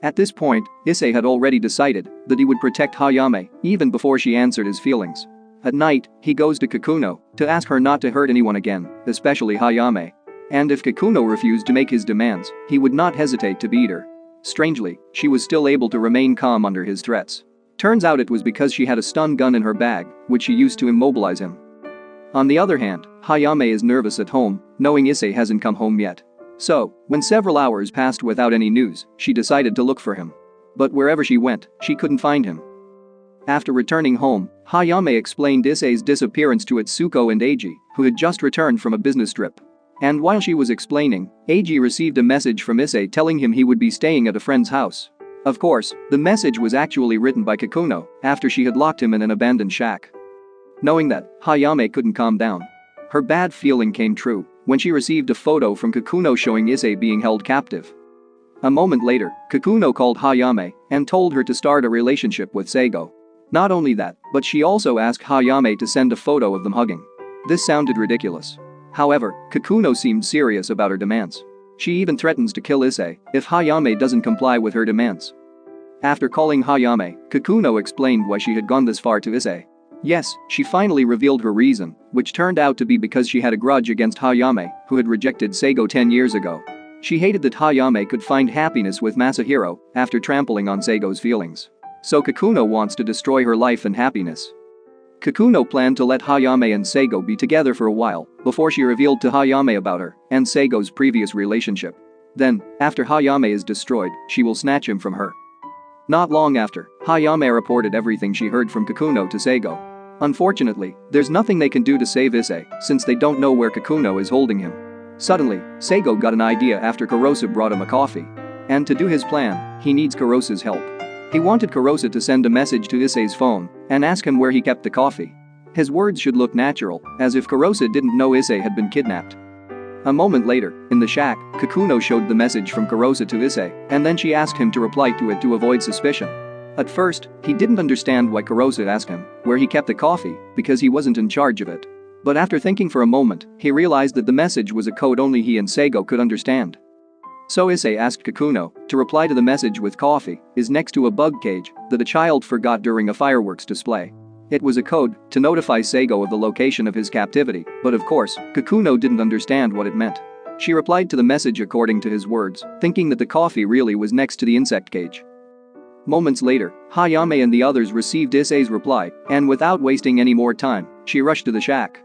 [SPEAKER 1] At this point, Issei had already decided that he would protect Hayame even before she answered his feelings. At night, he goes to Kikuno to ask her not to hurt anyone again, especially Hayame. And if Kikuno refused to make his demands, he would not hesitate to beat her. Strangely, she was still able to remain calm under his threats. Turns out it was because she had a stun gun in her bag, which she used to immobilize him. On the other hand, Hayame is nervous at home, knowing Issei hasn't come home yet. So, when several hours passed without any news, she decided to look for him. But wherever she went, she couldn't find him. After returning home, Hayame explained Issei's disappearance to Itsuko and Eiji, who had just returned from a business trip. And while she was explaining, Eiji received a message from Issei telling him he would be staying at a friend's house. Of course, the message was actually written by Kikuno after she had locked him in an abandoned shack. Knowing that, Hayame couldn't calm down. Her bad feeling came true when she received a photo from Kikuno showing Issei being held captive. A moment later, Kikuno called Hayame and told her to start a relationship with Seigo. Not only that, but she also asked Hayame to send a photo of them hugging. This sounded ridiculous. However, Kikuno seemed serious about her demands. She even threatens to kill Issei if Hayame doesn't comply with her demands. After calling Hayame, Kikuno explained why she had gone this far to Issei. Yes, she finally revealed her reason, which turned out to be because she had a grudge against Hayame, who had rejected Seigo 10 years ago. She hated that Hayame could find happiness with Masahiro after trampling on Seigo's feelings. So Kikuno wants to destroy her life and happiness. Kikuno planned to let Hayame and Seigo be together for a while before she revealed to Hayame about her and Seigo's previous relationship. Then, after Hayame is destroyed, she will snatch him from her. Not long after, Hayame reported everything she heard from Kikuno to Seigo. Unfortunately, there's nothing they can do to save Issei since they don't know where Kikuno is holding him. Suddenly, Seigo got an idea after Kurosa brought him a coffee. And to do his plan, he needs Kurosa's help. He wanted Kurosa to send a message to Issei's phone and ask him where he kept the coffee. His words should look natural, as if Kurosa didn't know Issei had been kidnapped. A moment later, in the shack, Kikuno showed the message from Kurosa to Issei, and then she asked him to reply to it to avoid suspicion. At first, he didn't understand why Kurosa asked him where he kept the coffee, because he wasn't in charge of it. But after thinking for a moment, he realized that the message was a code only he and Seigo could understand. So Issei asked Kikuno to reply to the message with coffee is next to a bug cage that a child forgot during a fireworks display. It was a code to notify Seigo of the location of his captivity, but of course, Kikuno didn't understand what it meant. She replied to the message according to his words, thinking that the coffee really was next to the insect cage. Moments later, Hayame and the others received Issei's reply, and without wasting any more time, she rushed to the shack.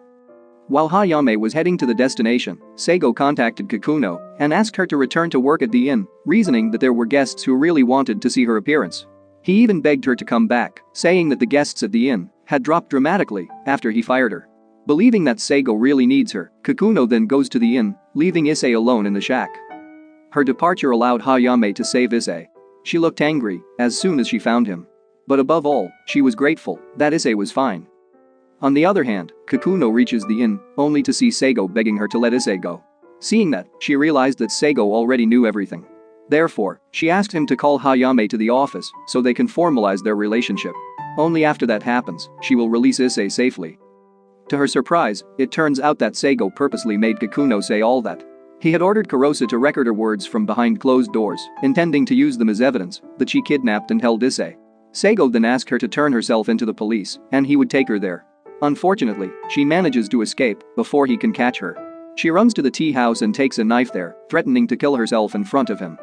[SPEAKER 1] While Hayame was heading to the destination, Seigo contacted Kikuno and asked her to return to work at the inn, reasoning that there were guests who really wanted to see her appearance. He even begged her to come back, saying that the guests at the inn had dropped dramatically after he fired her. Believing that Seigo really needs her, Kikuno then goes to the inn, leaving Issei alone in the shack. Her departure allowed Hayame to save Issei. She looked angry as soon as she found him. But above all, she was grateful that Issei was fine. On the other hand, Kikuno reaches the inn, only to see Seigo begging her to let Issei go. Seeing that, she realized that Seigo already knew everything. Therefore, she asked him to call Hayame to the office so they can formalize their relationship. Only after that happens, she will release Issei safely. To her surprise, it turns out that Seigo purposely made Kikuno say all that. He had ordered Kurosa to record her words from behind closed doors, intending to use them as evidence that she kidnapped and held Issei. Seigo then asked her to turn herself into the police, and he would take her there. Unfortunately, she manages to escape before he can catch her. She runs to the tea house and takes a knife there, threatening to kill herself in front of him.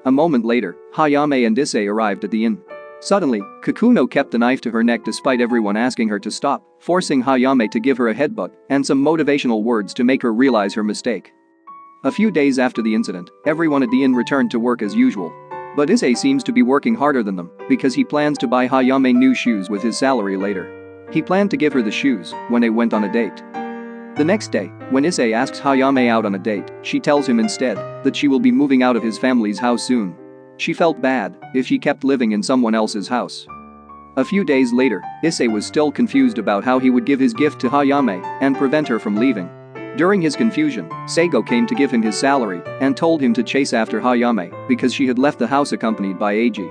[SPEAKER 1] A moment later, Hayame and Issei arrived at the inn. Suddenly, Kikuno kept the knife to her neck despite everyone asking her to stop, forcing Hayame to give her a headbutt and some motivational words to make her realize her mistake. A few days after the incident, everyone at the inn returned to work as usual. But Issei seems to be working harder than them because he plans to buy Hayame new shoes with his salary later. He planned to give her the shoes when they went on a date. The next day, when Issei asks Hayame out on a date, she tells him instead that she will be moving out of his family's house soon. She felt bad if she kept living in someone else's house. A few days later, Issei was still confused about how he would give his gift to Hayame and prevent her from leaving. During his confusion, Seigo came to give him his salary and told him to chase after Hayame because she had left the house accompanied by Eiji.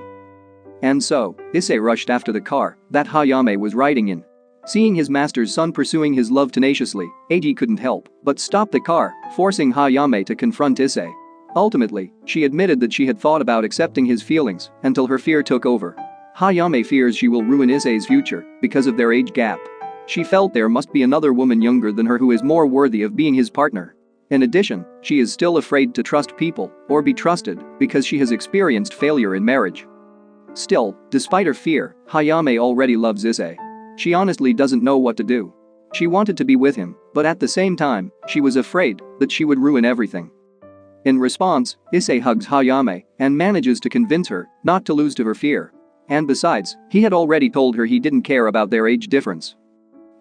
[SPEAKER 1] And so, Issei rushed after the car that Hayame was riding in. Seeing his master's son pursuing his love tenaciously, Eiji couldn't help but stop the car, forcing Hayame to confront Issei. Ultimately, she admitted that she had thought about accepting his feelings until her fear took over. Hayame fears she will ruin Issei's future because of their age gap. She felt there must be another woman younger than her who is more worthy of being his partner. In addition, she is still afraid to trust people or be trusted because she has experienced failure in marriage. Still, despite her fear, Hayame already loves Issei. She honestly doesn't know what to do. She wanted to be with him, but at the same time, she was afraid that she would ruin everything. In response, Issei hugs Hayame and manages to convince her not to lose to her fear. And besides, he had already told her he didn't care about their age difference.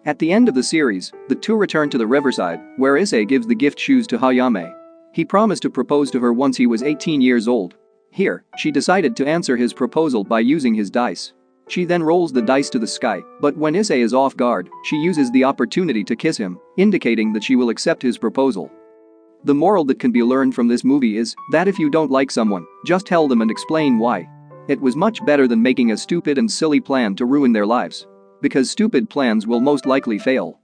[SPEAKER 1] At the end of the series, the two return to the riverside, where Issei gives the gift shoes to Hayame. He promised to propose to her once he was 18 years old. Here, she decided to answer his proposal by using his dice. She then rolls the dice to the sky, but when Issei is off guard, she uses the opportunity to kiss him, indicating that she will accept his proposal. The moral that can be learned from this movie is that if you don't like someone, just tell them and explain why. It was much better than making a stupid and silly plan to ruin their lives. Because stupid plans will most likely fail.